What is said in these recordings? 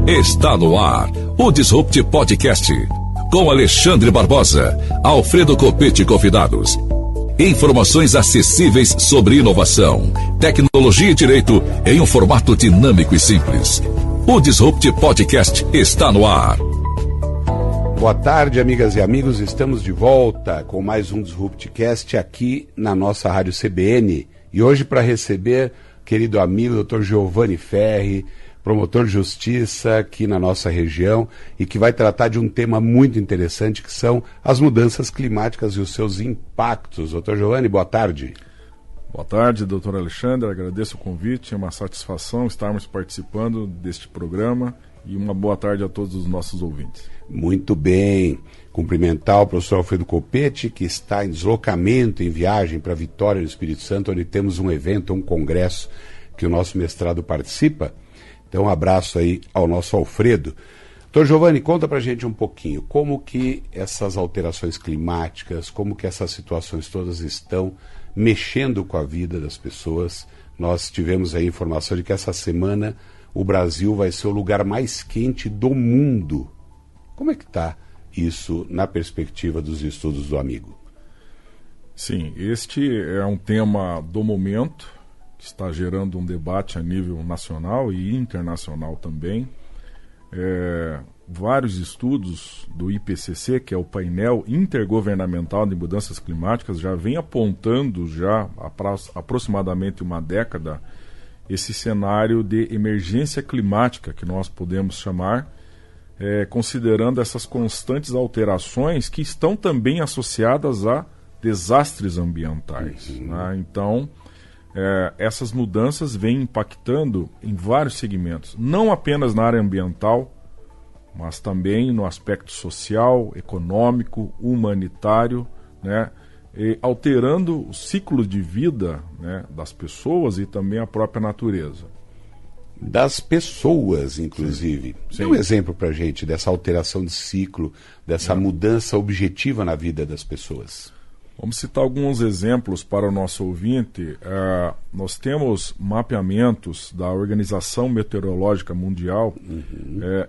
Está no ar o Disrupt Podcast, com Alexandre Barbosa, Alfredo Copete e convidados. Informações acessíveis sobre inovação, tecnologia e direito em um formato dinâmico e simples. O Disrupt Podcast está no ar. Boa tarde, amigas e amigos. Estamos de volta com mais um Disruptcast aqui na nossa Rádio CBN. E hoje para receber querido amigo Dr. Giovanni Ferri, promotor de justiça aqui na nossa região, e que vai tratar de um tema muito interessante, que são as mudanças climáticas e os seus impactos. Dr. Giovanni, boa tarde. Boa tarde, doutor Alexandre, agradeço o convite, é uma satisfação estarmos participando deste programa, e uma boa tarde a todos os nossos ouvintes. Muito bem, cumprimentar o professor Alfredo Copete, que está em deslocamento, em viagem para Vitória, no Espírito Santo, onde temos um evento, um congresso que o nosso mestrado participa. Então, um abraço aí ao nosso Alfredo. Doutor Giovanni, conta pra gente um pouquinho como que essas alterações climáticas, como que essas situações todas estão mexendo com a vida das pessoas. Nós tivemos aí informação de que essa semana o Brasil vai ser o lugar mais quente do mundo. Como é que está isso na perspectiva dos estudos do amigo? Sim, este é um tema do momento, que está gerando um debate a nível nacional e internacional também. Vários estudos do IPCC, que é o painel intergovernamental de mudanças climáticas, já vem apontando já há aproximadamente uma década esse cenário de emergência climática, que nós podemos chamar, considerando essas constantes alterações que estão também associadas a desastres ambientais. Né? Então, essas mudanças vêm impactando em vários segmentos, não apenas na área ambiental, mas também no aspecto social, econômico, humanitário, né? E alterando o ciclo de vida, né, das pessoas e também a própria natureza. Das pessoas, inclusive. Sim. Dê um exemplo para a gente dessa alteração de ciclo, dessa mudança objetiva na vida das pessoas. Vamos citar alguns exemplos para o nosso ouvinte. Nós temos mapeamentos da Organização Meteorológica Mundial,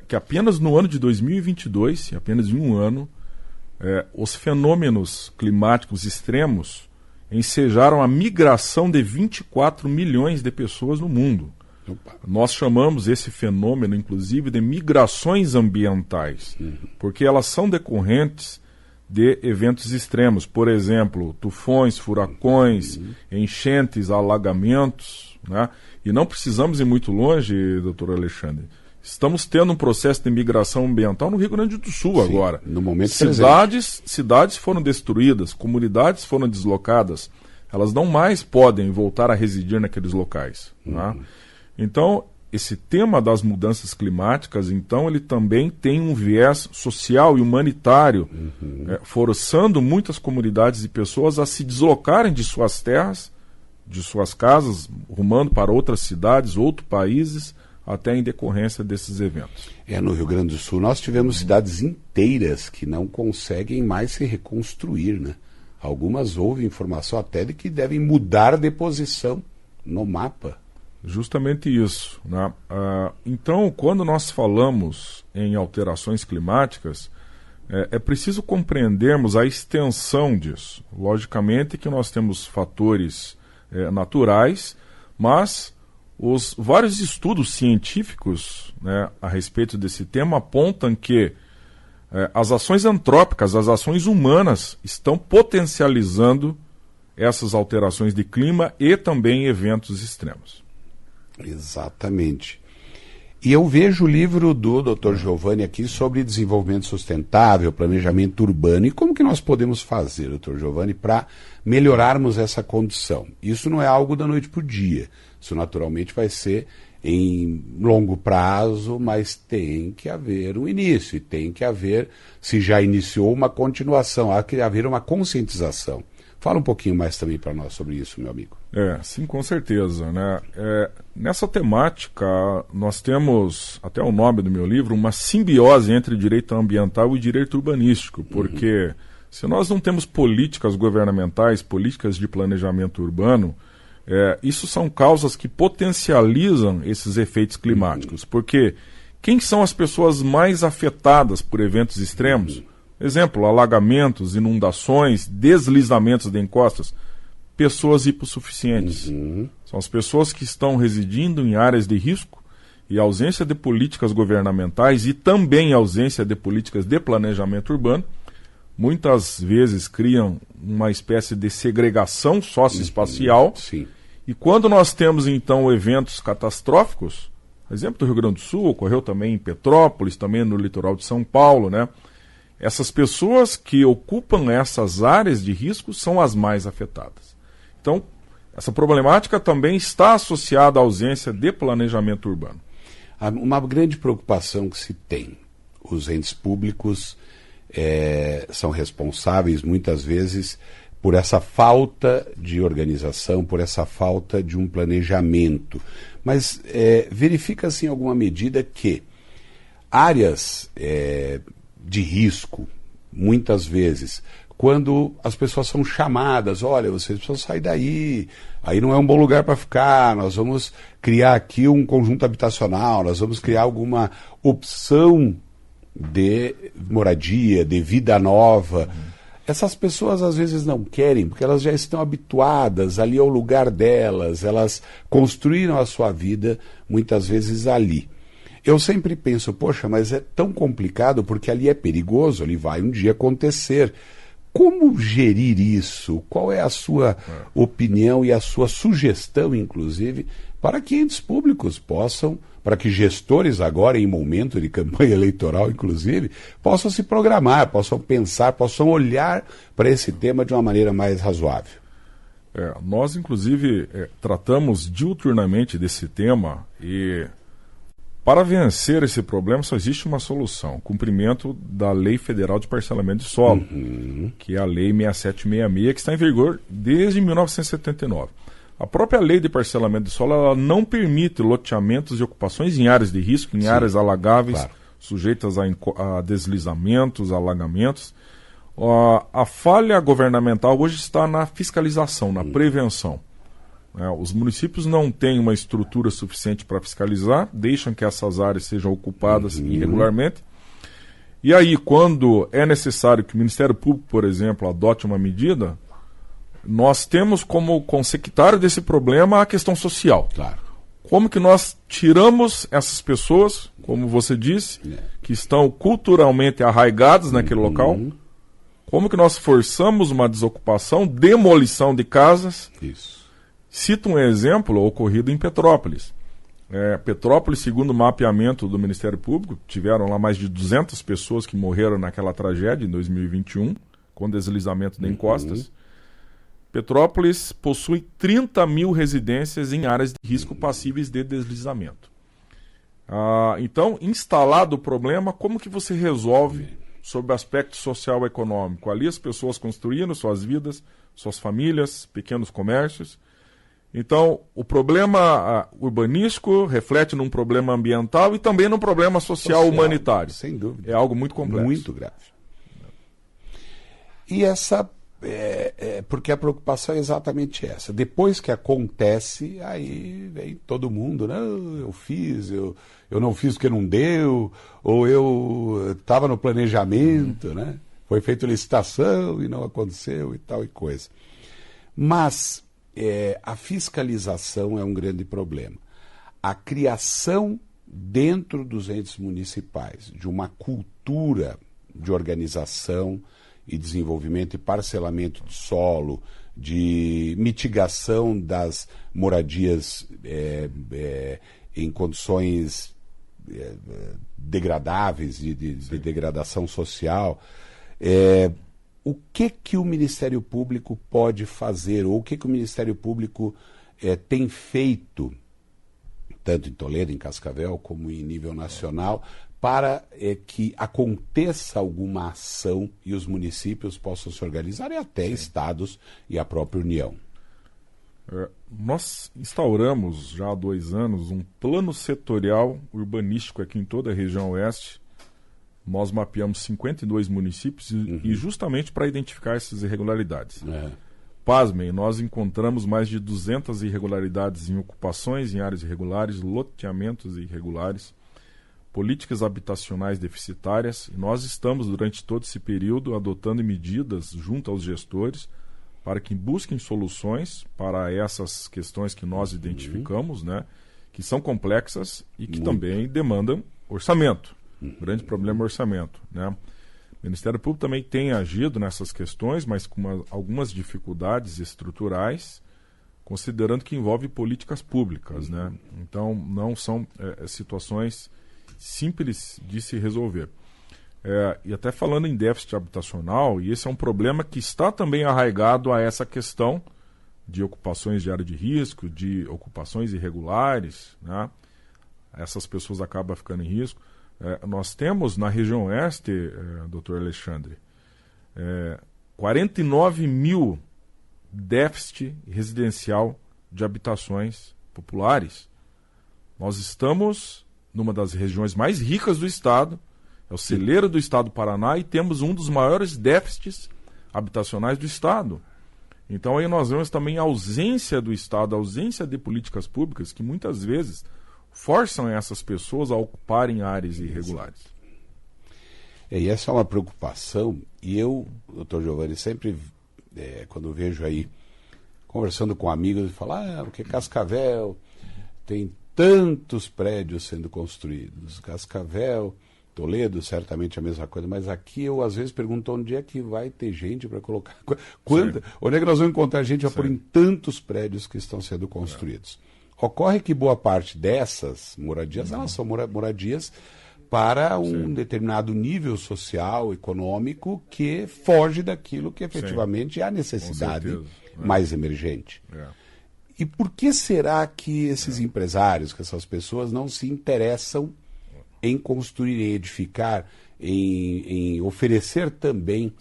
que apenas no ano de 2022, apenas em um ano, os fenômenos climáticos extremos ensejaram a migração de 24 milhões de pessoas no mundo. Opa. Nós chamamos esse fenômeno, inclusive, de migrações ambientais, porque elas são decorrentes de eventos extremos, por exemplo, tufões, furacões, enchentes, alagamentos, né? E não precisamos ir muito longe, doutor Alexandre. Estamos tendo um processo de migração ambiental no Rio Grande do Sul. Sim, agora. No momento cidades foram destruídas, comunidades foram deslocadas, elas não mais podem voltar a residir naqueles locais. Né? Então, esse tema das mudanças climáticas, então, ele também tem um viés social e humanitário, forçando muitas comunidades e pessoas a se deslocarem de suas terras, de suas casas, rumando para outras cidades, outros países, até em decorrência desses eventos. No Rio Grande do Sul nós tivemos cidades inteiras que não conseguem mais se reconstruir, né? Algumas houve informação até de que devem mudar de posição no mapa. Justamente isso, né? Então, quando nós falamos em alterações climáticas, é preciso compreendermos a extensão disso. Logicamente que nós temos fatores naturais, mas os vários estudos científicos, né, a respeito desse tema apontam que as ações antrópicas, as ações humanas, estão potencializando essas alterações de clima e também eventos extremos. Exatamente. E eu vejo o livro do Dr. Giovanni aqui sobre desenvolvimento sustentável, planejamento urbano. E como que nós podemos fazer, Dr. Giovanni, para melhorarmos essa condição? Isso não é algo da noite para o dia. Isso naturalmente vai ser em longo prazo, mas tem que haver um início. E tem que haver, se já iniciou, uma continuação. Há que haver uma conscientização. Fala um pouquinho mais também para nós sobre isso, meu amigo. Sim, com certeza, né? Nessa temática, nós temos, até o nome do meu livro, uma simbiose entre direito ambiental e direito urbanístico, porque se nós não temos políticas governamentais, políticas de planejamento urbano, isso são causas que potencializam esses efeitos climáticos, porque Quem são as pessoas mais afetadas por eventos extremos? Exemplo, alagamentos, inundações, deslizamentos de encostas. Pessoas hipossuficientes. São as pessoas que estão residindo em áreas de risco e a ausência de políticas governamentais e também a ausência de políticas de planejamento urbano, muitas vezes criam uma espécie de segregação socioespacial. Sim. E quando nós temos, então, eventos catastróficos, exemplo do Rio Grande do Sul, ocorreu também em Petrópolis, também no litoral de São Paulo, né? Essas pessoas que ocupam essas áreas de risco são as mais afetadas. Então, essa problemática também está associada à ausência de planejamento urbano. Uma grande preocupação que se tem, os entes públicos são responsáveis muitas vezes por essa falta de organização, por essa falta de um planejamento. Mas verifica-se em alguma medida que áreas de risco, muitas vezes, quando as pessoas são chamadas, olha, vocês precisam sair daí, aí não é um bom lugar para ficar, nós vamos criar aqui um conjunto habitacional, nós vamos criar alguma opção de moradia, de vida nova. Essas pessoas às vezes não querem, porque elas já estão habituadas, ali é o lugar delas, elas construíram a sua vida muitas vezes ali. Eu sempre penso, poxa, mas é tão complicado porque ali é perigoso, ali vai um dia acontecer. Como gerir isso? Qual é a sua opinião e a sua sugestão, inclusive, para que entes públicos possam, para que gestores agora, em momento de campanha eleitoral, inclusive, possam se programar, possam pensar, possam olhar para esse tema de uma maneira mais razoável? Nós, inclusive, tratamos diuturnamente desse tema e, para vencer esse problema, só existe uma solução: cumprimento da Lei Federal de Parcelamento de Solo, que é a Lei 6766, que está em vigor desde 1979. A própria Lei de Parcelamento de Solo, ela não permite loteamentos e ocupações em áreas de risco, em áreas alagáveis, claro, sujeitas a deslizamentos, alagamentos. A falha governamental hoje está na fiscalização, na prevenção. Os municípios não têm uma estrutura suficiente para fiscalizar, deixam que essas áreas sejam ocupadas irregularmente. E aí, quando é necessário que o Ministério Público, por exemplo, adote uma medida, nós temos como consectário desse problema a questão social. Claro. Como que nós tiramos essas pessoas, como você disse, que estão culturalmente arraigadas naquele local? Como que nós forçamos uma desocupação, demolição de casas? Isso. Cito um exemplo ocorrido em Petrópolis. Petrópolis, segundo o mapeamento do Ministério Público, tiveram lá mais de 200 pessoas que morreram naquela tragédia em 2021, com deslizamento de encostas. Petrópolis possui 30 mil residências em áreas de risco passíveis de deslizamento. Então, instalado o problema, como que você resolve sob o aspecto social e econômico? Ali as pessoas construindo suas vidas, suas famílias, pequenos comércios. Então, o problema urbanístico reflete num problema ambiental e também num problema social humanitário. Sem dúvida. É algo muito complexo. Muito grave. E essa... porque a preocupação é exatamente essa. Depois que acontece, aí vem todo mundo, né? Eu fiz, eu não fiz porque não deu, ou eu estava no planejamento, né? Foi feita licitação e não aconteceu e tal e coisa. Mas a fiscalização é um grande problema. A criação dentro dos entes municipais de uma cultura de organização e desenvolvimento e parcelamento de solo, de mitigação das moradias em condições degradáveis, de degradação social. O que o Ministério Público pode fazer, ou o que o Ministério Público tem feito, tanto em Toledo, em Cascavel, como em nível nacional, para que aconteça alguma ação e os municípios possam se organizar, e até estados e a própria União? Nós instauramos já há 2 anos um plano setorial urbanístico aqui em toda a região oeste. Nós mapeamos 52 municípios e justamente para identificar essas irregularidades. Pasmem, nós encontramos mais de 200 irregularidades em ocupações, em áreas irregulares, loteamentos irregulares. políticas habitacionais deficitárias, e nós estamos, durante todo esse período, adotando medidas junto aos gestores para que busquem soluções para essas questões que nós identificamos, né, que são complexas e que também demandam orçamento. O grande problema é o orçamento, né? O Ministério Público também tem agido nessas questões, mas com algumas dificuldades estruturais, considerando que envolve políticas públicas, né? Então, não são situações simples de se resolver. E até falando em déficit habitacional, e esse é um problema que está também arraigado a essa questão de ocupações de área de risco, de ocupações irregulares, né? Essas pessoas acabam ficando em risco. Nós temos na região oeste, doutor Alexandre, 49 mil déficit residencial de habitações populares. Nós estamos numa das regiões mais ricas do estado, é o celeiro do estado do Paraná, e temos um dos maiores déficits habitacionais do estado. Então aí nós vemos também a ausência do estado, a ausência de políticas públicas que muitas vezes forçam essas pessoas a ocuparem áreas irregulares. E essa é uma preocupação, e eu, doutor Giovanni, sempre, quando vejo aí, conversando com amigos, falar, porque Cascavel tem tantos prédios sendo construídos, Cascavel, Toledo, certamente a mesma coisa, mas aqui eu às vezes pergunto onde é que vai ter gente para colocar, onde é que nós vamos encontrar gente para pôr em tantos prédios que estão sendo construídos. Ocorre que boa parte dessas moradias, elas são moradias para um determinado nível social, econômico, que foge daquilo que efetivamente é a necessidade mais emergente. E por que será que esses empresários, que essas pessoas não se interessam em construir, em edificar, em oferecer também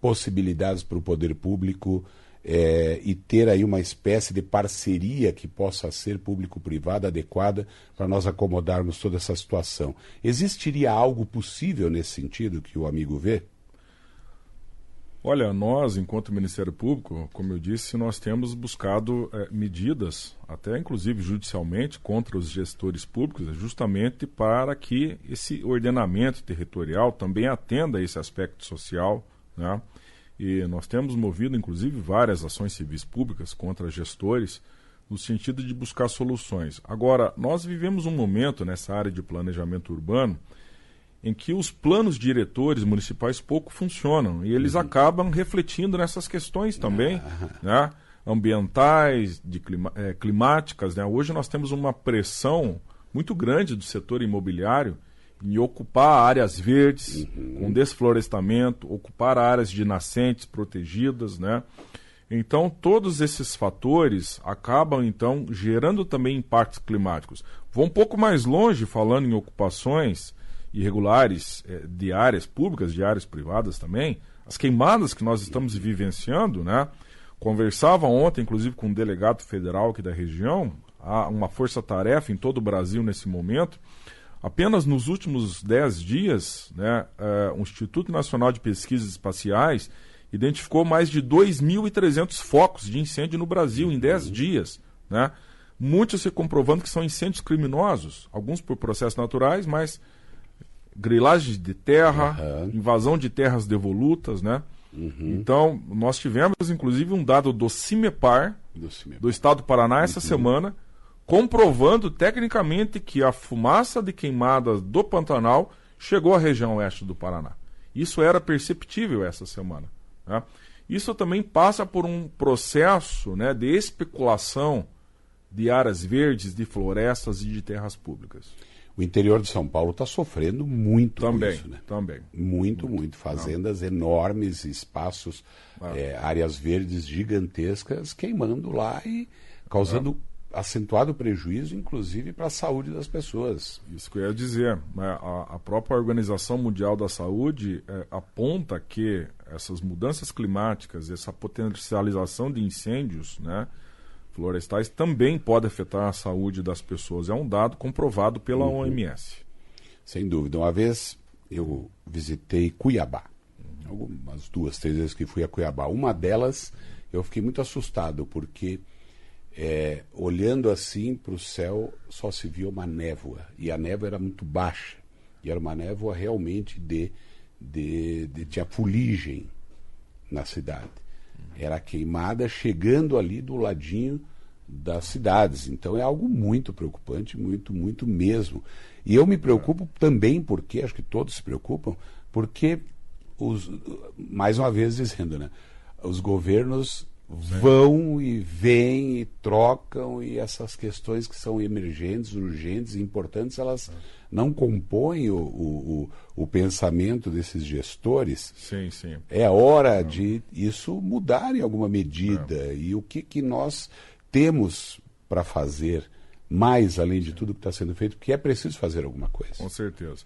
possibilidades para o poder público, e ter aí uma espécie de parceria que possa ser público-privada adequada para nós acomodarmos toda essa situação? Existiria algo possível nesse sentido que o amigo vê? Olha, nós, enquanto Ministério Público, como eu disse, nós temos buscado medidas, até inclusive judicialmente, contra os gestores públicos, justamente para que esse ordenamento territorial também atenda a esse aspecto social, né? E nós temos movido, inclusive, várias ações civis públicas contra gestores, no sentido de buscar soluções. Agora, nós vivemos um momento nessa área de planejamento urbano em que os planos diretores municipais pouco funcionam, e eles acabam refletindo nessas questões também, né? Ambientais, climáticas, né? Hoje nós temos uma pressão muito grande do setor imobiliário em ocupar áreas verdes, com desflorestamento, ocupar áreas de nascentes protegidas, né? Então, todos esses fatores acabam, então, gerando também impactos climáticos. Vou um pouco mais longe, falando em ocupações irregulares de áreas públicas, de áreas privadas também, as queimadas que nós estamos vivenciando, né? Conversava ontem, inclusive, com um delegado federal aqui da região, há uma força-tarefa em todo o Brasil nesse momento. Apenas nos últimos 10 dias, né, o Instituto Nacional de Pesquisas Espaciais identificou mais de 2.300 focos de incêndio no Brasil em 10 dias, né? Muitos se comprovando que são incêndios criminosos, alguns por processos naturais, mas grilagem de terra, invasão de terras devolutas, né? Então, nós tivemos, inclusive, um dado do CIMEPAR, do Estado do Paraná, essa semana, comprovando tecnicamente que a fumaça de queimadas do Pantanal chegou à região oeste do Paraná. Isso era perceptível essa semana, né? Isso também passa por um processo, né, de especulação de áreas verdes, de florestas e de terras públicas. O interior de São Paulo está sofrendo muito com isso, né? Também. Muito. Fazendas enormes, espaços, áreas verdes gigantescas queimando lá e causando acentuado prejuízo, inclusive, para a saúde das pessoas. Isso que eu ia dizer. A própria Organização Mundial da Saúde aponta que essas mudanças climáticas, essa potencialização de incêndios, né, florestais, também pode afetar a saúde das pessoas. É um dado comprovado pela OMS. Sem dúvida. Uma vez eu visitei Cuiabá. Algumas 2, 3 vezes que fui a Cuiabá. Uma delas eu fiquei muito assustado, porque olhando assim para o céu só se via uma névoa. E a névoa era muito baixa. E era uma névoa realmente tinha fuligem na cidade. Era a queimada chegando ali do ladinho das cidades. Então é algo muito preocupante, muito, muito mesmo. E eu me preocupo também porque, acho que todos se preocupam, porque, mais uma vez dizendo, né, os governos vão e vêm e trocam, e essas questões que são emergentes, urgentes e importantes, elas não compõem o pensamento desses gestores. Sim, sim. É hora de isso mudar em alguma medida. E o que nós temos para fazer mais, além de tudo que está sendo feito, porque é preciso fazer alguma coisa. Com certeza.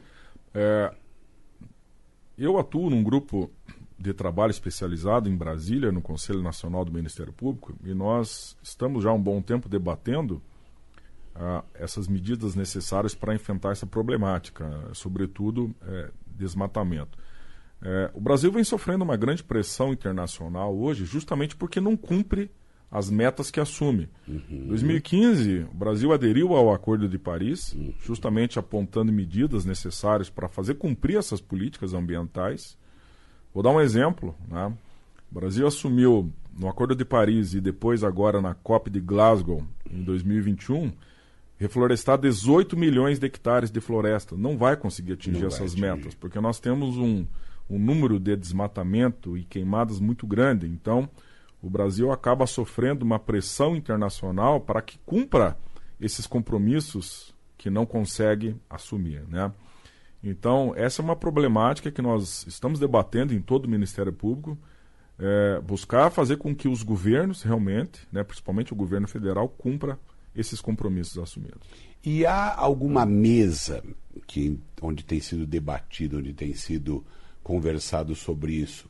Eu atuo num grupo de trabalho especializado em Brasília, no Conselho Nacional do Ministério Público, e nós estamos já há um bom tempo debatendo essas medidas necessárias para enfrentar essa problemática, sobretudo desmatamento. O Brasil vem sofrendo uma grande pressão internacional hoje, justamente porque não cumpre as metas que assume. Em 2015, o Brasil aderiu ao Acordo de Paris, justamente apontando medidas necessárias para fazer cumprir essas políticas ambientais. Vou dar um exemplo, né? O Brasil assumiu no Acordo de Paris e depois agora na COP de Glasgow, em 2021, reflorestar 18 milhões de hectares de floresta. Não vai conseguir atingir essas metas, porque nós temos um número de desmatamento e queimadas muito grande. Então, o Brasil acaba sofrendo uma pressão internacional para que cumpra esses compromissos que não consegue assumir, né? Então, essa é uma problemática que nós estamos debatendo em todo o Ministério Público, buscar fazer com que os governos realmente, né, principalmente o governo federal, cumpra esses compromissos assumidos. E há alguma mesa onde tem sido debatido, onde tem sido conversado sobre isso,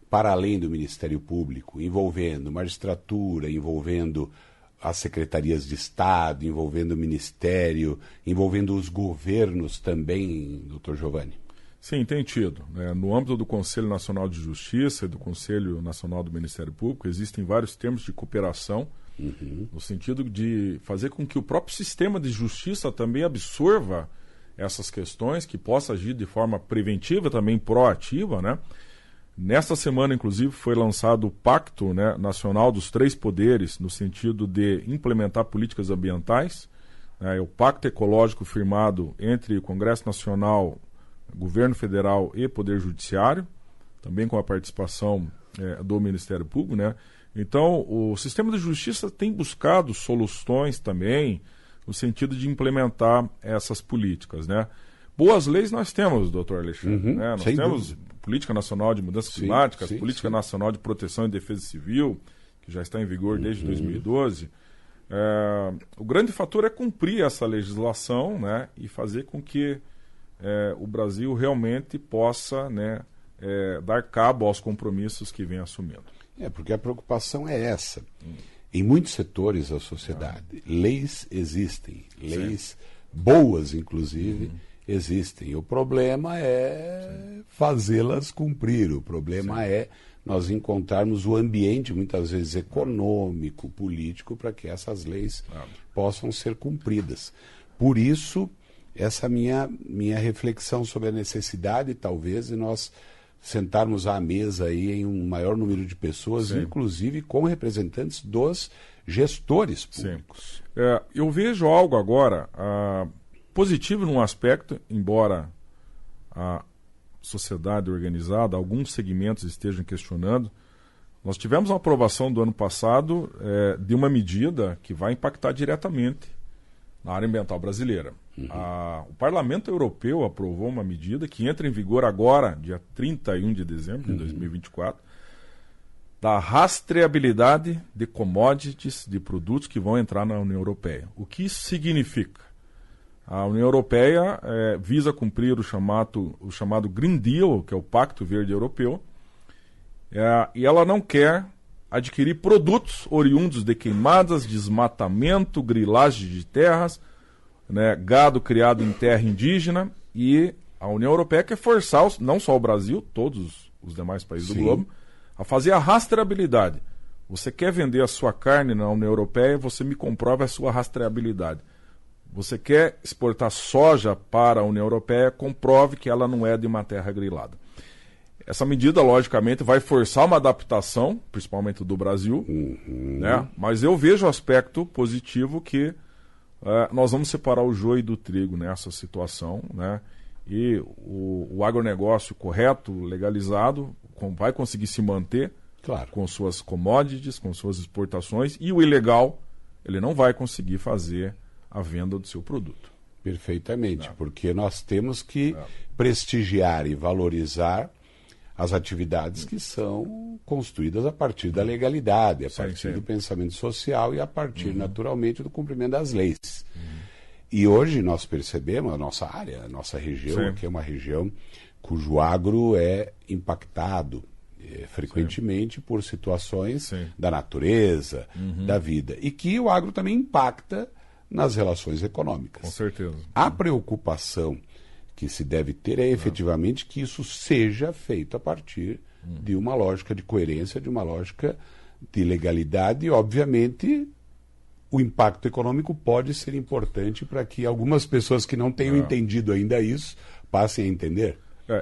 para além do Ministério Público, envolvendo magistratura, envolvendo as secretarias de Estado, envolvendo o Ministério, envolvendo os governos também, doutor Giovanni? Sim, tem tido. No âmbito do Conselho Nacional de Justiça e do Conselho Nacional do Ministério Público, existem vários termos de cooperação, no sentido de fazer com que o próprio sistema de justiça também absorva essas questões, que possa agir de forma preventiva, também proativa, né? Nesta semana, inclusive, foi lançado o Pacto, né, Nacional dos Três Poderes, no sentido de implementar políticas ambientais. O Pacto Ecológico firmado entre o Congresso Nacional, Governo Federal e Poder Judiciário, também com a participação do Ministério Público, né? Então, o sistema de justiça tem buscado soluções também, no sentido de implementar essas políticas, né? Boas leis nós temos, doutor Alexandre. Né? Nós temos Política Nacional de Mudanças Climáticas, Política Nacional de Proteção e Defesa Civil, que já está em vigor desde 2012. O grande fator é cumprir essa legislação, né, e fazer com que o Brasil realmente possa, né, dar cabo aos compromissos que vem assumindo. Porque a preocupação é essa. Em muitos setores da sociedade, leis existem, leis boas, inclusive, existem. O problema é fazê-las cumprir. O problema é nós encontrarmos o ambiente, muitas vezes econômico, político, para que essas leis possam ser cumpridas. Por isso, essa minha reflexão sobre a necessidade, talvez, de nós sentarmos à mesa aí em um maior número de pessoas, inclusive com representantes dos gestores públicos. Eu vejo algo agora positivo num aspecto, embora a sociedade organizada, alguns segmentos estejam questionando. Nós tivemos uma aprovação do ano passado de uma medida que vai impactar diretamente na área ambiental brasileira. O Parlamento Europeu aprovou uma medida que entra em vigor agora, dia 31 de dezembro de 2024, da rastreabilidade de commodities, de produtos que vão entrar na União Europeia. O que isso significa? A União Europeia visa cumprir o chamado Green Deal, que é o Pacto Verde Europeu, e ela não quer adquirir produtos oriundos de queimadas, desmatamento, grilagem de terras, né, gado criado em terra indígena, e a União Europeia quer forçar, não só o Brasil, todos os demais países do globo, a fazer a rastreabilidade. Você quer vender a sua carne na União Europeia, você me comprova a sua rastreabilidade. você quer exportar soja para a União Europeia, comprove que ela não é de uma terra grilada. Essa medida, logicamente, vai forçar uma adaptação, principalmente do Brasil, né? Mas eu vejo o aspecto positivo que nós vamos separar o joio do trigo nessa situação, né? E o agronegócio correto, legalizado, vai conseguir se manter, claro, com suas commodities, com suas exportações, e o ilegal, ele não vai conseguir fazer a venda do seu produto. Perfeitamente, porque nós temos que prestigiar e valorizar as atividades que são construídas a partir da legalidade, a partir do pensamento social e a partir, naturalmente, do cumprimento das leis. E hoje nós percebemos, a nossa área, a nossa região, que é uma região cujo agro é impactado frequentemente por situações da natureza, da vida, e que o agro também impacta nas relações econômicas. Com certeza. A preocupação que se deve ter é efetivamente que isso seja feito a partir de uma lógica de coerência, de uma lógica de legalidade e, obviamente, o impacto econômico pode ser importante para que algumas pessoas que não tenham entendido ainda isso passem a entender.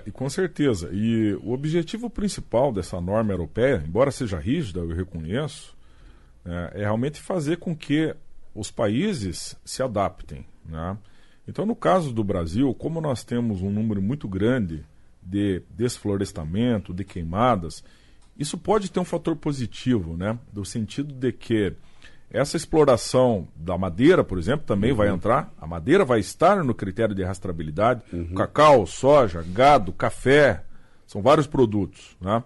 E com certeza. E o objetivo principal dessa norma europeia, embora seja rígida, eu reconheço, é realmente fazer com que os países se adaptem, né? Então, no caso do Brasil, como nós temos um número muito grande de desflorestamento, de queimadas, isso pode ter um fator positivo, né? No sentido de que essa exploração da madeira, por exemplo, também vai entrar. A madeira vai estar no critério de rastreabilidade. Cacau, soja, gado, café, são vários produtos, né?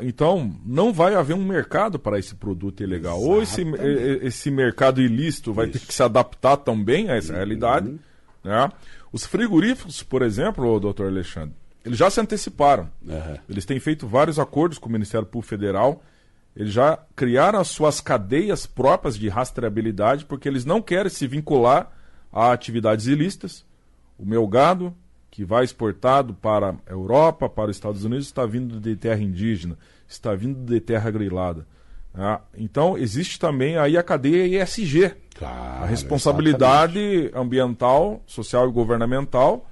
Então, não vai haver um mercado para esse produto ilegal. Exatamente. Ou esse mercado ilícito vai ter que se adaptar também a essa realidade, né? Os frigoríficos, por exemplo, doutor Alexandre, eles já se anteciparam. Eles têm feito vários acordos com o Ministério Público Federal. Eles já criaram as suas cadeias próprias de rastreabilidade, porque eles não querem se vincular a atividades ilícitas. O meu gado, que vai exportado para a Europa, para os Estados Unidos, está vindo de terra indígena, está vindo de terra grilada. Então, existe também aí a cadeia ESG, claro, a responsabilidade ambiental, social e governamental,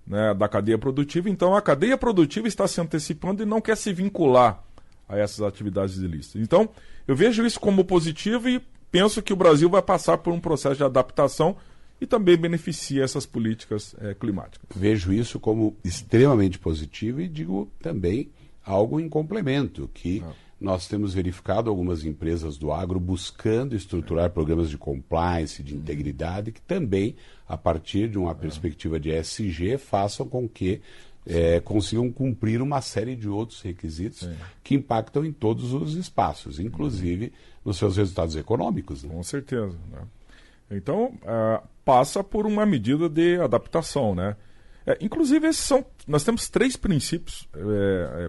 né, da cadeia produtiva. Então, a cadeia produtiva está se antecipando e não quer se vincular a essas atividades ilícitas. Então, eu vejo isso como positivo e penso que o Brasil vai passar por um processo de adaptação e também beneficia essas políticas climáticas. Vejo isso como extremamente positivo e digo também algo em complemento, que nós temos verificado algumas empresas do agro buscando estruturar programas de compliance, de integridade, que também, a partir de uma perspectiva de ESG, façam com que consigam cumprir uma série de outros requisitos que impactam em todos os espaços, inclusive nos seus resultados econômicos. Né? Com certeza. Né? Então, passa por uma medida de adaptação, né? Inclusive, nós temos 3 princípios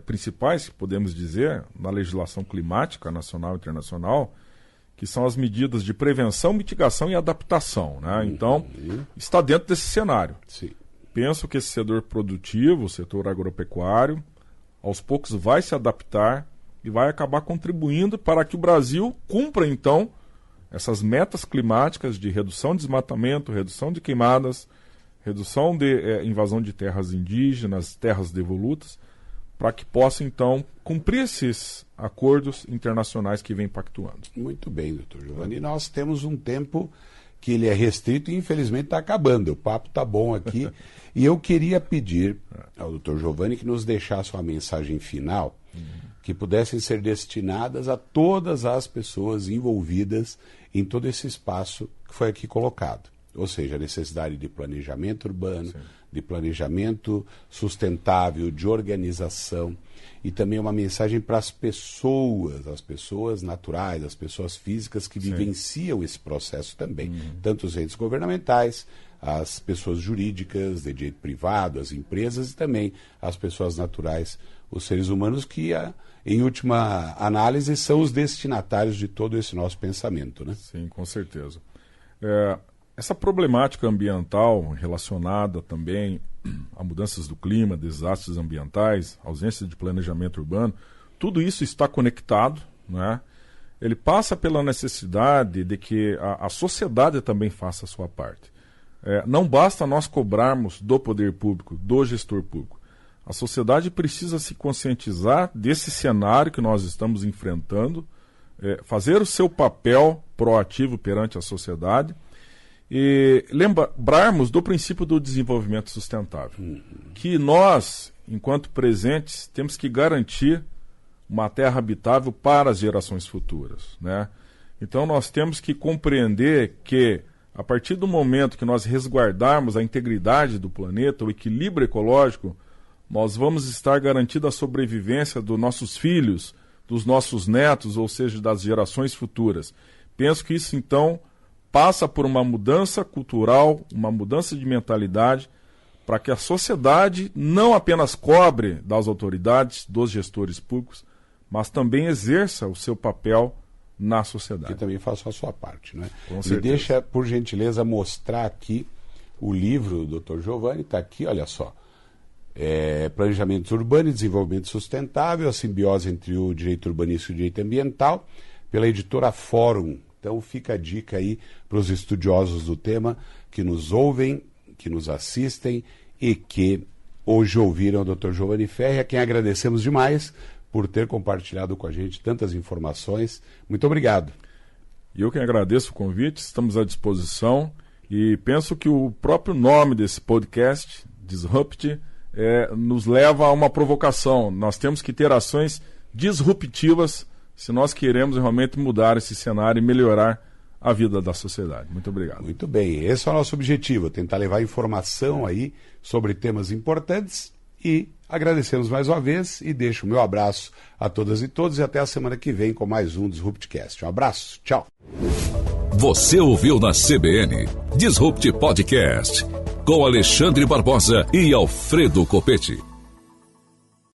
principais, que podemos dizer, na legislação climática nacional e internacional, que são as medidas de prevenção, mitigação e adaptação, né? Então, está dentro desse cenário. Sim. Penso que esse setor produtivo, o setor agropecuário, aos poucos vai se adaptar e vai acabar contribuindo para que o Brasil cumpra, então, essas metas climáticas de redução de desmatamento, redução de queimadas, redução de invasão de terras indígenas, terras devolutas, para que possa, então, cumprir esses acordos internacionais que vem pactuando. Muito bem, doutor Giovanni. Nós temos um tempo que ele é restrito e infelizmente está acabando. O papo está bom aqui. E eu queria pedir ao doutor Giovanni que nos deixasse uma mensagem final que pudessem ser destinadas a todas as pessoas envolvidas em todo esse espaço que foi aqui colocado. Ou seja, a necessidade de planejamento urbano, de planejamento sustentável, de organização, e também uma mensagem para as pessoas naturais, as pessoas físicas que vivenciam esse processo também, tanto os entes governamentais, as pessoas jurídicas, de direito privado, as empresas e também as pessoas naturais, os seres humanos que, em última análise, são os destinatários de todo esse nosso pensamento, né? Sim, com certeza. Essa problemática ambiental relacionada também a mudanças do clima, desastres ambientais, ausência de planejamento urbano, tudo isso está conectado, né? ele passa pela necessidade de que a sociedade também faça a sua parte. Não basta nós cobrarmos do poder público, do gestor público. A sociedade precisa se conscientizar desse cenário que nós estamos enfrentando, fazer o seu papel proativo perante a sociedade e lembrarmos do princípio do desenvolvimento sustentável. Que nós, enquanto presentes, temos que garantir uma terra habitável para as gerações futuras, né? Então nós temos que compreender que, a partir do momento que nós resguardarmos a integridade do planeta, o equilíbrio ecológico, nós vamos estar garantindo a sobrevivência dos nossos filhos, dos nossos netos, ou seja, das gerações futuras. Penso que isso, então, passa por uma mudança cultural, uma mudança de mentalidade, para que a sociedade não apenas cobre das autoridades, dos gestores públicos, mas também exerça o seu papel na sociedade. Que também faça a sua parte, né? Com certeza. Me deixa, por gentileza, mostrar aqui o livro do Dr. Giovanni, está aqui, olha só. Planejamento Urbano e Desenvolvimento Sustentável, a simbiose entre o direito urbanístico e o direito ambiental, pela editora Fórum. Então fica a dica aí para os estudiosos do tema que nos ouvem, que nos assistem e que hoje ouviram o Dr. Giovanni Ferri, a quem agradecemos demais por ter compartilhado com a gente tantas informações. Muito obrigado. Eu que agradeço o convite, estamos à disposição e penso que o próprio nome desse podcast, Disrupt, nos leva a uma provocação. Nós temos que ter ações disruptivas se nós queremos realmente mudar esse cenário e melhorar a vida da sociedade. Muito obrigado. Muito bem, esse é o nosso objetivo, tentar levar informação aí sobre temas importantes e agradecemos mais uma vez e deixo o meu abraço a todas e todos e até a semana que vem com mais um Disruptcast. Um abraço, tchau. Você ouviu na CBN Disrupt Podcast com Alexandre Barbosa e Alfredo Coppetti.